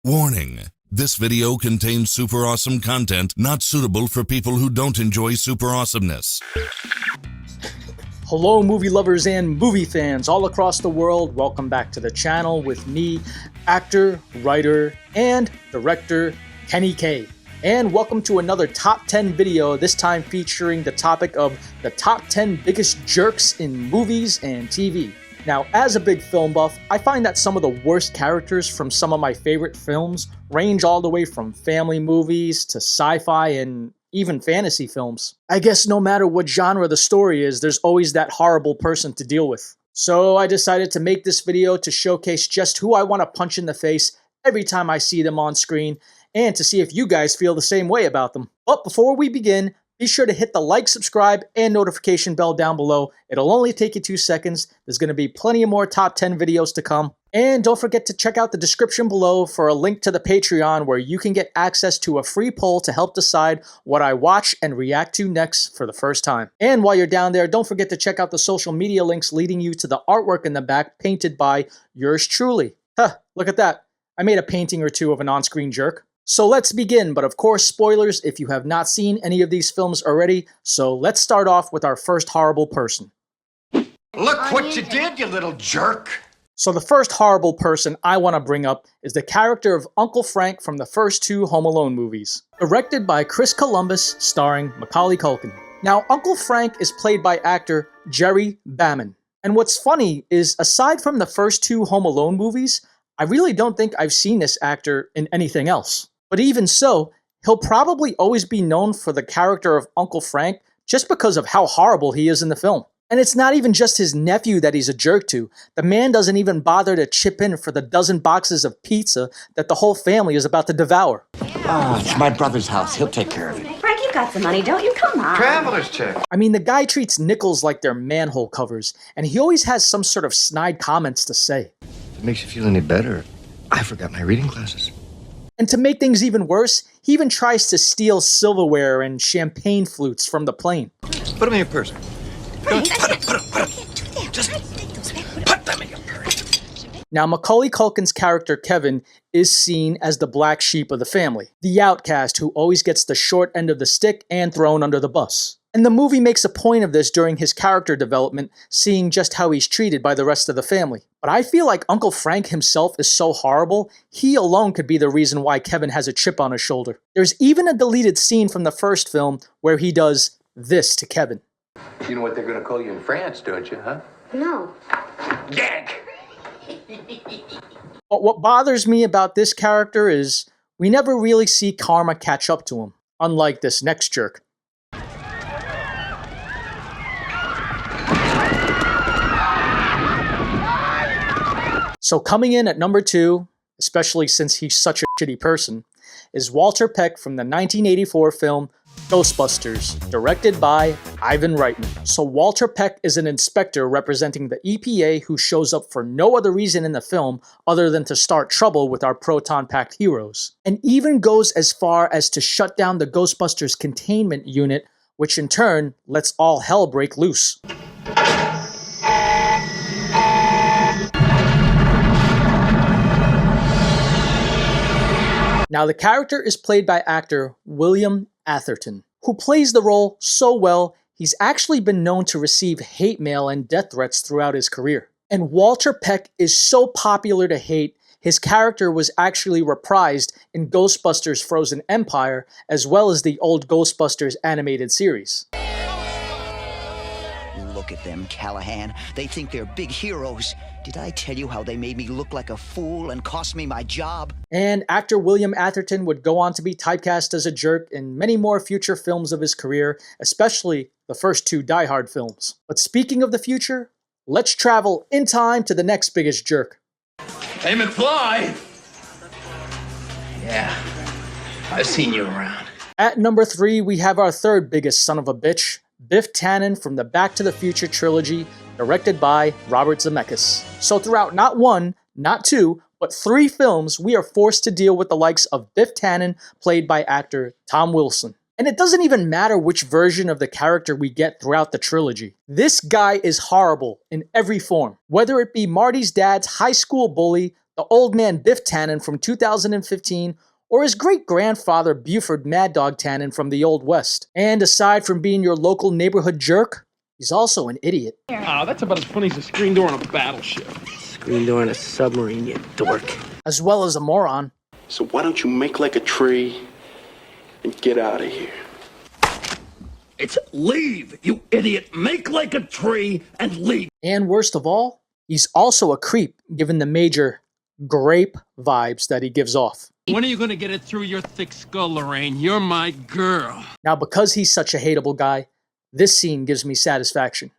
Warning: this video contains super awesome content not suitable for people who don't enjoy super awesomeness. Hello movie lovers and movie fans all across the world, welcome back to the channel with me, actor, writer, and director Kenny K. And welcome to another top 10 video, this time featuring the topic of the top 10 biggest jerks in movies and TV. Now, as a big film buff, I find that some of the worst characters from some of my favorite films range all the way from family movies to sci-fi and even fantasy films. I guess no matter what genre the story is, there's always that horrible person to deal with. So I decided to make this video to showcase just who I want to punch in the face every time I see them on screen, and to see if you guys feel the same way about them. But before we begin, be sure to hit the like, subscribe, and notification bell down below. It'll only take you 2 seconds. There's going to be plenty of more top 10 videos to come. And don't forget to check out the description below for a link to the Patreon where you can get access to a free poll to help decide what I watch and react to next for the first time. And while you're down there, don't forget to check out the social media links leading you to the artwork in the back painted by yours truly. Huh, look at that. I made a painting or two of an on-screen jerk. So let's begin, but of course spoilers if you have not seen any of these films already, so let's start off with our first horrible person. Look what you did, you little jerk! So the first horrible person I want to bring up is the character of Uncle Frank from the first 2 Home Alone movies. Directed by Chris Columbus, starring Macaulay Culkin. Now, Uncle Frank is played by actor Jerry Baman. And what's funny is, aside from the first 2 Home Alone movies, I really don't think I've seen this actor in anything else. But even so, he'll probably always be known for the character of Uncle Frank just because of how horrible he is in the film. And it's not even just his nephew that he's a jerk to. The man doesn't even bother to chip in for the dozen boxes of pizza that the whole family is about to devour. Oh, it's my brother's house. He'll take care of it. Frank, you got some money, don't you? Come on. Traveler's check. I mean, the guy treats nickels like they're manhole covers, and he always has some sort of snide comments to say. If it makes you feel any better, I forgot my reading glasses. And to make things even worse, he even tries to steal silverware and champagne flutes from the plane. Put them in your purse. Frank, Put them. Just put them in your purse. Now, Macaulay Culkin's character, Kevin, is seen as the black sheep of the family, the outcast who always gets the short end of the stick and thrown under the bus. And the movie makes a point of this during his character development, seeing just how he's treated by the rest of the family. But I feel like Uncle Frank himself is so horrible, he alone could be the reason why Kevin has a chip on his shoulder. There's even a deleted scene from the first film where he does this to Kevin. You know what they're going to call you in France, don't you, huh? No. Yank! But what bothers me about this character is we never really see karma catch up to him, unlike this next jerk. So coming in at number 2, especially since he's such a shitty person, is Walter Peck from the 1984 film Ghostbusters, directed by Ivan Reitman. So Walter Peck is an inspector representing the EPA who shows up for no other reason in the film other than to start trouble with our proton-packed heroes, and even goes as far as to shut down the Ghostbusters containment unit, which in turn lets all hell break loose. Now, the character is played by actor William Atherton, who plays the role so well, he's actually been known to receive hate mail and death threats throughout his career. And Walter Peck is so popular to hate, his character was actually reprised in Ghostbusters Frozen Empire, as well as the old Ghostbusters animated series. Look at them, Callahan. They think they're big heroes. Did I tell you how they made me look like a fool and cost me my job? And actor William Atherton would go on to be typecast as a jerk in many more future films of his career, especially the first 2 Die Hard films. But speaking of the future, let's travel in time to the next biggest jerk. Hey, McFly! Yeah, I've seen you around. At number 3, we have our third biggest son of a bitch, Biff Tannen from the Back to the Future trilogy, directed by Robert Zemeckis. So throughout not 1, not 2, but 3 films, we are forced to deal with the likes of Biff Tannen, played by actor Tom Wilson. And it doesn't even matter which version of the character we get throughout the trilogy. This guy is horrible in every form. Whether it be Marty's dad's high school bully, the old man Biff Tannen from 2015, or his great-grandfather Buford Mad Dog Tannen from the Old West. And aside from being your local neighborhood jerk, he's also an idiot. Oh, that's about as funny as a screen door on a battleship. Screen door on a submarine, you dork. As well as a moron. So why don't you make like a tree and get out of here? It's leave, you idiot. Make like a tree and leave. And worst of all, he's also a creep, given the major grape vibes that he gives off. When are you going to get it through your thick skull, Lorraine? You're my girl. Now, because he's such a hateable guy, this scene gives me satisfaction.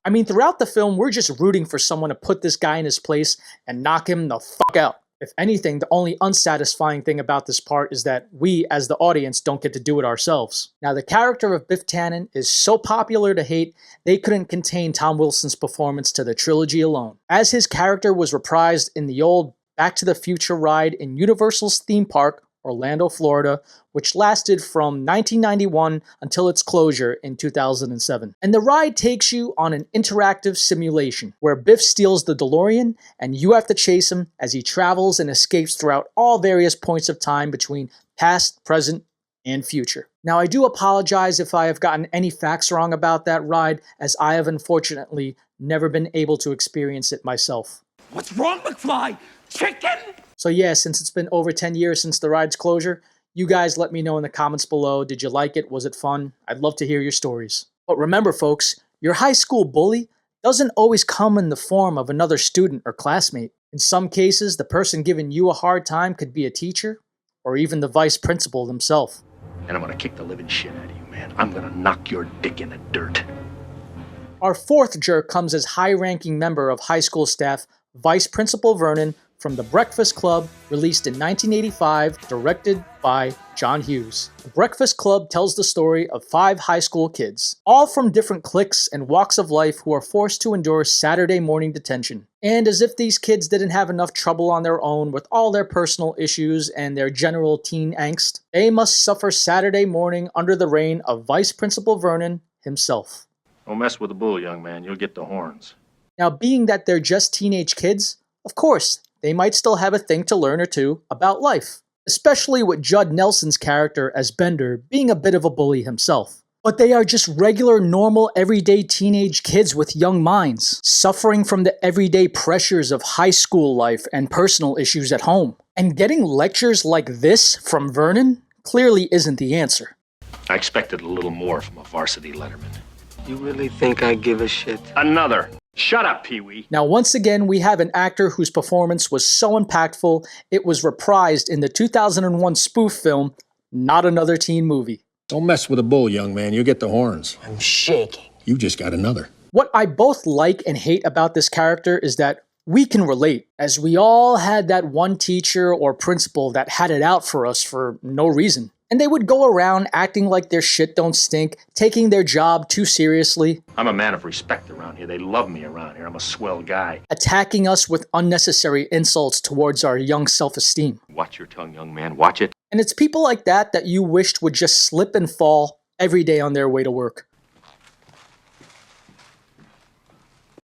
I mean, throughout the film, we're just rooting for someone to put this guy in his place and knock him the fuck out. If anything, the only unsatisfying thing about this part is that we, as the audience, don't get to do it ourselves. Now, the character of Biff Tannen is so popular to hate, they couldn't contain Tom Wilson's performance to the trilogy alone. As his character was reprised in the old Back to the Future ride in Universal's theme park, Orlando, Florida, which lasted from 1991 until its closure in 2007. And the ride takes you on an interactive simulation where Biff steals the DeLorean and you have to chase him as he travels and escapes throughout all various points of time between past, present, and future. Now, I do apologize if I have gotten any facts wrong about that ride, as I have unfortunately never been able to experience it myself. What's wrong, McFly? Chicken? So yeah, since it's been over 10 years since the ride's closure, you guys let me know in the comments below. Did you like it? Was it fun? I'd love to hear your stories. But remember, folks, your high school bully doesn't always come in the form of another student or classmate. In some cases, the person giving you a hard time could be a teacher or even the vice principal themselves. And I'm gonna kick the living shit out of you, man. I'm gonna knock your dick in the dirt. Our fourth jerk comes as high-ranking member of high school staff, Vice Principal Vernon, from The Breakfast Club, released in 1985, directed by John Hughes. The Breakfast Club tells the story of 5 high school kids, all from different cliques and walks of life, who are forced to endure Saturday morning detention. And as if these kids didn't have enough trouble on their own with all their personal issues and their general teen angst, they must suffer Saturday morning under the reign of Vice Principal Vernon himself. Don't mess with the bull, young man. You'll get the horns. Now, being that they're just teenage kids, of course, they might still have a thing to learn or two about life, especially with Judd Nelson's character as Bender being a bit of a bully himself. But they are just regular, normal, everyday teenage kids with young minds, suffering from the everyday pressures of high school life and personal issues at home. And getting lectures like this from Vernon clearly isn't the answer. I expected a little more from a varsity letterman. You really think I give a shit? Another. Shut up, Pee-wee. Now, once again, we have an actor whose performance was so impactful, it was reprised in the 2001 spoof film, Not Another Teen Movie. Don't mess with a bull, young man. You'll get the horns. I'm shaking. You just got another. What I both like and hate about this character is that we can relate, as we all had that one teacher or principal that had it out for us for no reason. And they would go around acting like their shit don't stink, taking their job too seriously. I'm a man of respect around here. They love me around here. I'm a swell guy. Attacking us with unnecessary insults towards our young self-esteem. Watch your tongue, young man. Watch it. And it's people like that that you wished would just slip and fall every day on their way to work.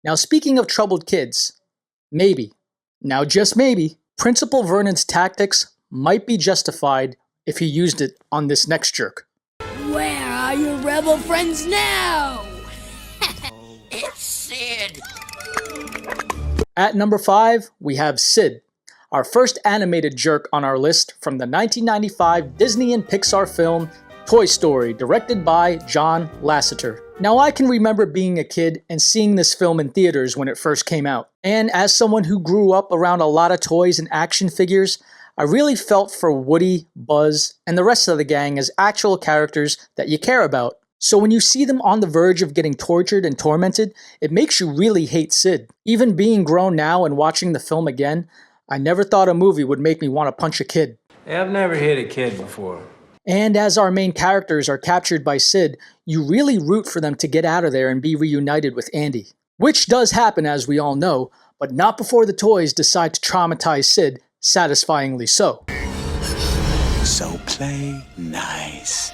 Now, speaking of troubled kids, maybe, now just maybe, Principal Vernon's tactics might be justified if he used it on this next jerk. Where are your rebel friends now? It's Sid. At number 5, we have Sid, our first animated jerk on our list from the 1995 Disney and Pixar film Toy Story, directed by John Lasseter. Now, I can remember being a kid and seeing this film in theaters when it first came out. And as someone who grew up around a lot of toys and action figures, I really felt for Woody, Buzz, and the rest of the gang as actual characters that you care about. So when you see them on the verge of getting tortured and tormented, it makes you really hate Sid. Even being grown now and watching the film again, I never thought a movie would make me want to punch a kid. Hey, I've never hit a kid before. And as our main characters are captured by Sid, you really root for them to get out of there and be reunited with Andy. Which does happen, as we all know, but not before the toys decide to traumatize Sid, satisfyingly so. So play nice.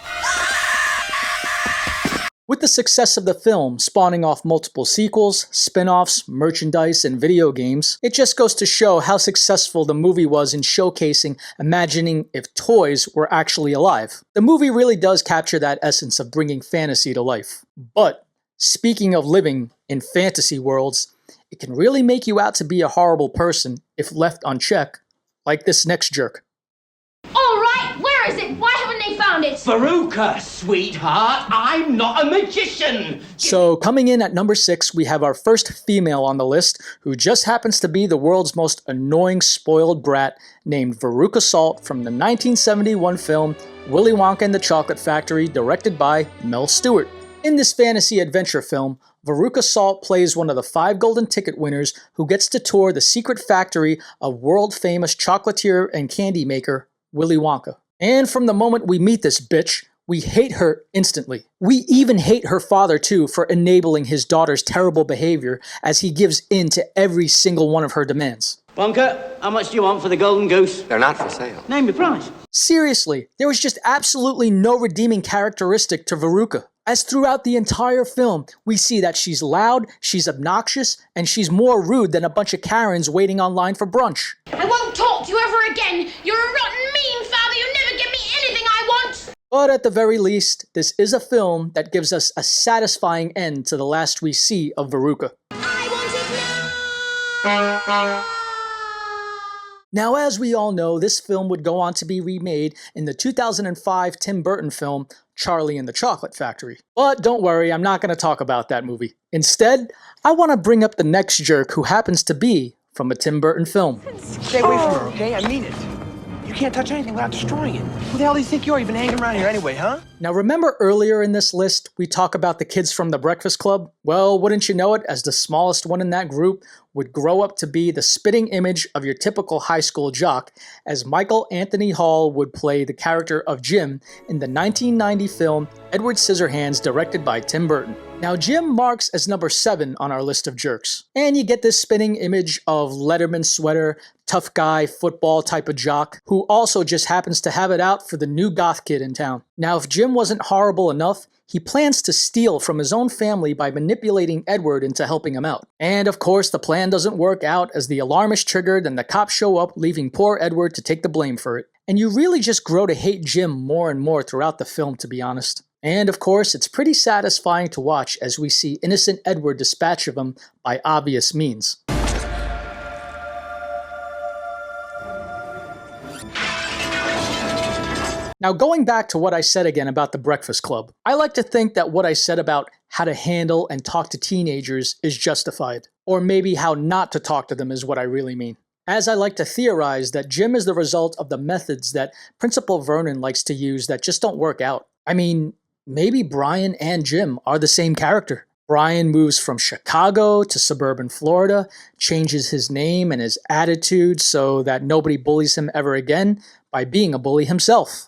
With the success of the film spawning off multiple sequels, spin-offs, merchandise, and video games, it just goes to show how successful the movie was in showcasing imagining if toys were actually alive. The movie really does capture that essence of bringing fantasy to life. But, speaking of living in fantasy worlds, it can really make you out to be a horrible person if left unchecked, like this next jerk. All right, where is it? Why haven't they found it? Veruca, sweetheart, I'm not a magician. So coming in at number 6, we have our first female on the list, who just happens to be the world's most annoying spoiled brat named Veruca Salt from the 1971 film Willy Wonka and the Chocolate Factory, directed by Mel Stewart. In this fantasy adventure film, Veruca Salt plays one of the 5 golden ticket winners who gets to tour the secret factory of world-famous chocolatier and candy maker Willy Wonka. And from the moment we meet this bitch, we hate her instantly. We even hate her father too for enabling his daughter's terrible behavior as he gives in to every single one of her demands. Wonka, how much do you want for the golden goose? They're not for sale. Name your price. Seriously, there was just absolutely no redeeming characteristic to Veruca. As throughout the entire film, we see that she's loud, she's obnoxious, and she's more rude than a bunch of Karens waiting online for brunch. I won't talk to you ever again. You're a rotten, mean father. You never give me anything I want. But at the very least, this is a film that gives us a satisfying end to the last we see of Veruca. Now, as we all know, this film would go on to be remade in the 2005 Tim Burton film, Charlie and the Chocolate Factory. But don't worry, I'm not going to talk about that movie. Instead, I want to bring up the next jerk who happens to be from a Tim Burton film. Stay away from her, okay? I mean it. You can't touch anything without destroying it. Who the hell do you think you are? You've been hanging around here anyway, huh? Now remember earlier in this list, we talk about the kids from the Breakfast Club? Well, wouldn't you know it, as the smallest one in that group would grow up to be the spitting image of your typical high school jock, as Michael Anthony Hall would play the character of Jim in the 1990 film Edward Scissorhands, directed by Tim Burton. Now Jim marks as number 7 on our list of jerks. And you get this spitting image of Letterman sweater, tough guy, football type of jock, who also just happens to have it out for the new goth kid in town. Now if Jim wasn't horrible enough, he plans to steal from his own family by manipulating Edward into helping him out. And of course, the plan doesn't work out as the alarm is triggered and the cops show up, leaving poor Edward to take the blame for it. And you really just grow to hate Jim more and more throughout the film, to be honest. And of course, it's pretty satisfying to watch as we see innocent Edward dispatch of him by obvious means. Now going back to what I said again about the Breakfast Club, I like to think that what I said about how to handle and talk to teenagers is justified. Or maybe how not to talk to them is what I really mean. As I like to theorize that Jim is the result of the methods that Principal Vernon likes to use that just don't work out. I mean, maybe Brian and Jim are the same character. Brian moves from Chicago to suburban Florida, changes his name and his attitude so that nobody bullies him ever again by being a bully himself.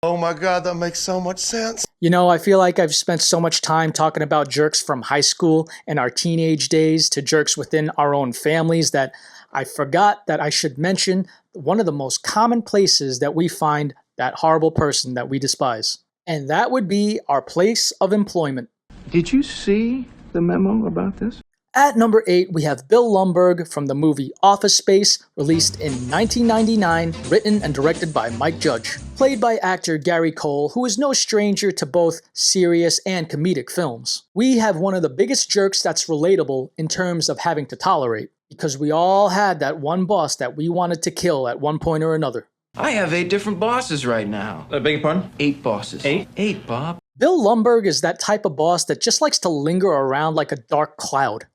Oh my God, that makes so much sense. You know, I feel like I've spent so much time talking about jerks from high school and our teenage days to jerks within our own families that I forgot that I should mention one of the most common places that we find that horrible person that we despise. And that would be our place of employment. Did you see the memo about this? At number 8, we have Bill Lumbergh from the movie Office Space, released in 1999, written and directed by Mike Judge. Played by actor Gary Cole, who is no stranger to both serious and comedic films. We have one of the biggest jerks that's relatable in terms of having to tolerate, because we all had that one boss that we wanted to kill at one point or another. I have 8 different bosses right now. I beg your pardon? 8 bosses. 8? 8, Bob. Bill Lumbergh is that type of boss that just likes to linger around like a dark cloud.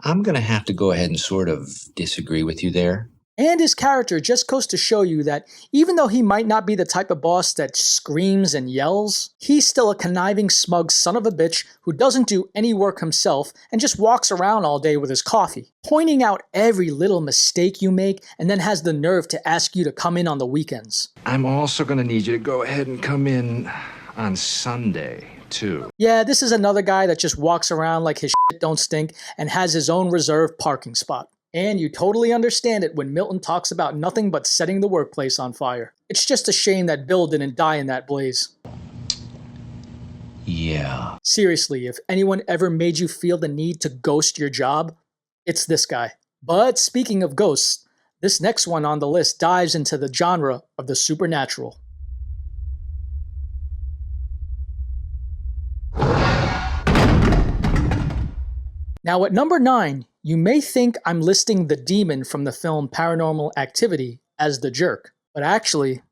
I'm going to have to go ahead and sort of disagree with you there. And his character just goes to show you that even though he might not be the type of boss that screams and yells, he's still a conniving, smug son of a bitch who doesn't do any work himself and just walks around all day with his coffee, pointing out every little mistake you make and then has the nerve to ask you to come in on the weekends. I'm also going to need you to go ahead and come in on Sunday, too. Yeah, this is another guy that just walks around like his shit don't stink and has his own reserved parking spot. And you totally understand it when Milton talks about nothing but setting the workplace on fire. It's just a shame that Bill didn't die in that blaze. Yeah. Seriously, if anyone ever made you feel the need to ghost your job, it's this guy. But speaking of ghosts, this next one on the list dives into the genre of the supernatural. Now at number 9, you may think I'm listing the demon from the film Paranormal Activity as the jerk, but actually,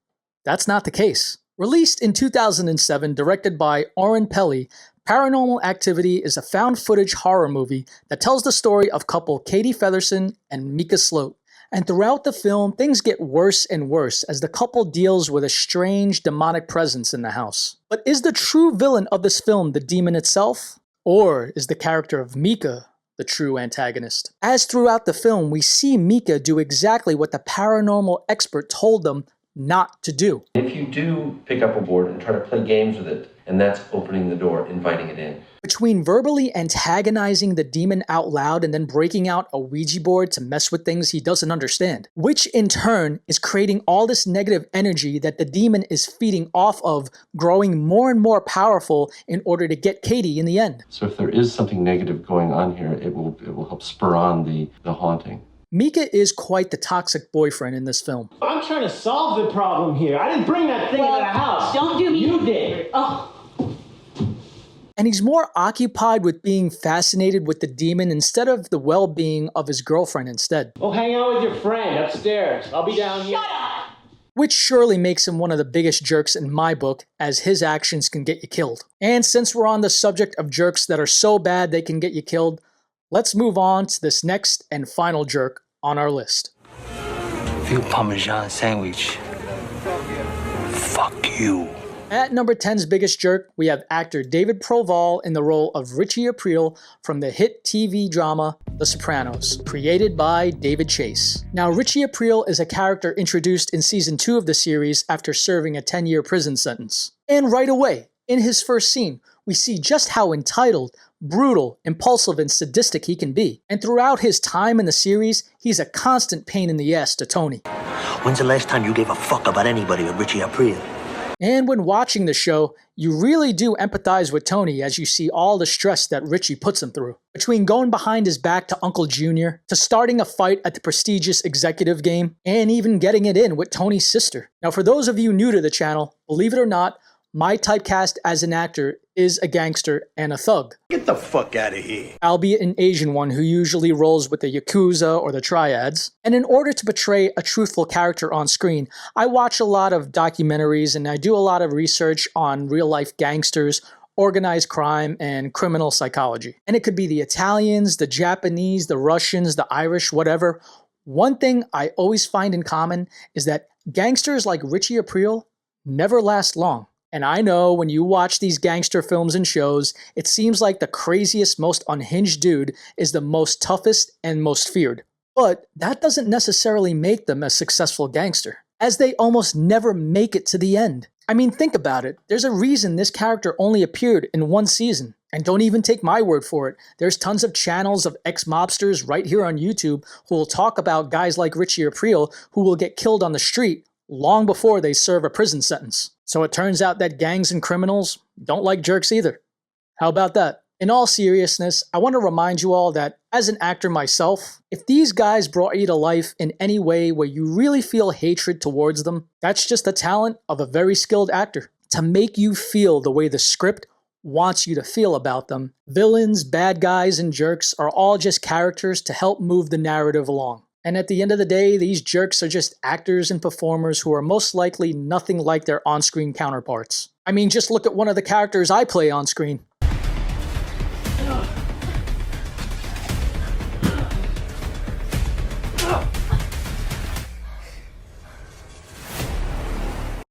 that's not the case. Released in 2007, directed by Oren Peli, Paranormal Activity is a found footage horror movie that tells the story of couple Katie Featherston and Mika Sloat. And throughout the film, things get worse and worse as the couple deals with a strange demonic presence in the house. But is the true villain of this film the demon itself? Or is the character of Mika the true antagonist? As throughout the film, we see Mika do exactly what the paranormal expert told them not to do. If you do pick up a board and try to play games with it, and that's opening the door, inviting it in. Between verbally antagonizing the demon out loud and then breaking out a Ouija board to mess with things he doesn't understand, which in turn is creating all this negative energy that the demon is feeding off of, growing more and more powerful in order to get Katie in the end. So if there is something negative going on here, it will help spur on the haunting. Mika is quite the toxic boyfriend in this film. I'm trying to solve the problem here. I didn't bring that thing into the house. Don't do me. You did. Oh. And he's more occupied with being fascinated with the demon instead of the well-being of his girlfriend instead. Well, hang out with your friend upstairs. I'll be down here. Shut up! Which surely makes him one of the biggest jerks in my book, as his actions can get you killed. And since we're on the subject of jerks that are so bad they can get you killed, let's move on to this next and final jerk on our list. Veal Parmesan sandwich. Fuck you. At number 10's biggest jerk, we have actor David Proval in the role of Richie Aprile from the hit TV drama The Sopranos, created by David Chase. Now, Richie Aprile is a character introduced in season 2 of the series after serving a 10-year prison sentence. And right away, in his first scene, we see just how entitled, brutal, impulsive, and sadistic he can be. And throughout his time in the series, he's a constant pain in the ass to Tony. When's the last time you gave a fuck about anybody with Richie Aprile? And when watching the show, you really do empathize with Tony as you see all the stress that Richie puts him through. Between going behind his back to Uncle Junior, to starting a fight at the prestigious executive game, and even getting it in with Tony's sister. Now for those of you new to the channel, believe it or not, my typecast as an actor is a gangster and a thug. Get the fuck out of here. Albeit an Asian one who usually rolls with the Yakuza or the Triads. And in order to portray a truthful character on screen, I watch a lot of documentaries and I do a lot of research on real-life gangsters, organized crime, and criminal psychology. And it could be the Italians, the Japanese, the Russians, the Irish, whatever. One thing I always find in common is that gangsters like Richie Aprile never last long. And I know when you watch these gangster films and shows, it seems like the craziest, most unhinged dude is the most toughest and most feared. But that doesn't necessarily make them a successful gangster, as they almost never make it to the end. I mean, think about it. There's a reason this character only appeared in one season. And don't even take my word for it. There's tons of channels of ex-mobsters right here on YouTube who will talk about guys like Richie Aprile who will get killed on the street long before they serve a prison sentence. So it turns out that gangs and criminals don't like jerks either. How about that? In all seriousness, I want to remind you all that as an actor myself, if these guys brought you to life in any way where you really feel hatred towards them, that's just the talent of a very skilled actor. To make you feel the way the script wants you to feel about them. Villains, bad guys, and jerks are all just characters to help move the narrative along. And at the end of the day, these jerks are just actors and performers who are most likely nothing like their on-screen counterparts. I mean, just look at one of the characters I play on screen.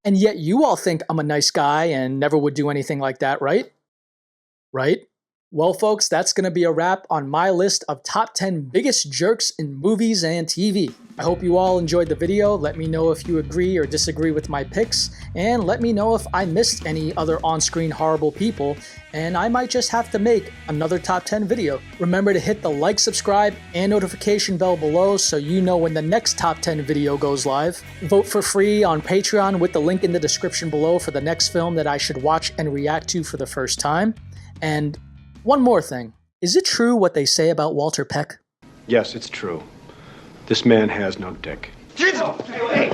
And yet you all think I'm a nice guy and never would do anything like that, right? Right? Well, folks, that's going to be a wrap on my list of top 10 biggest jerks in movies and TV. I hope you all enjoyed the video. Let me know if you agree or disagree with my picks, and let me know if I missed any other on-screen horrible people, and I might just have to make another top 10 video. Remember to hit the like, subscribe, and notification bell below so you know when the next top 10 video goes live. Vote for free on Patreon with the link in the description below for the next film that I should watch and react to for the first time. And one more thing. Is it true what they say about Walter Peck? Yes, it's true. This man has no dick. Jesus! Hey,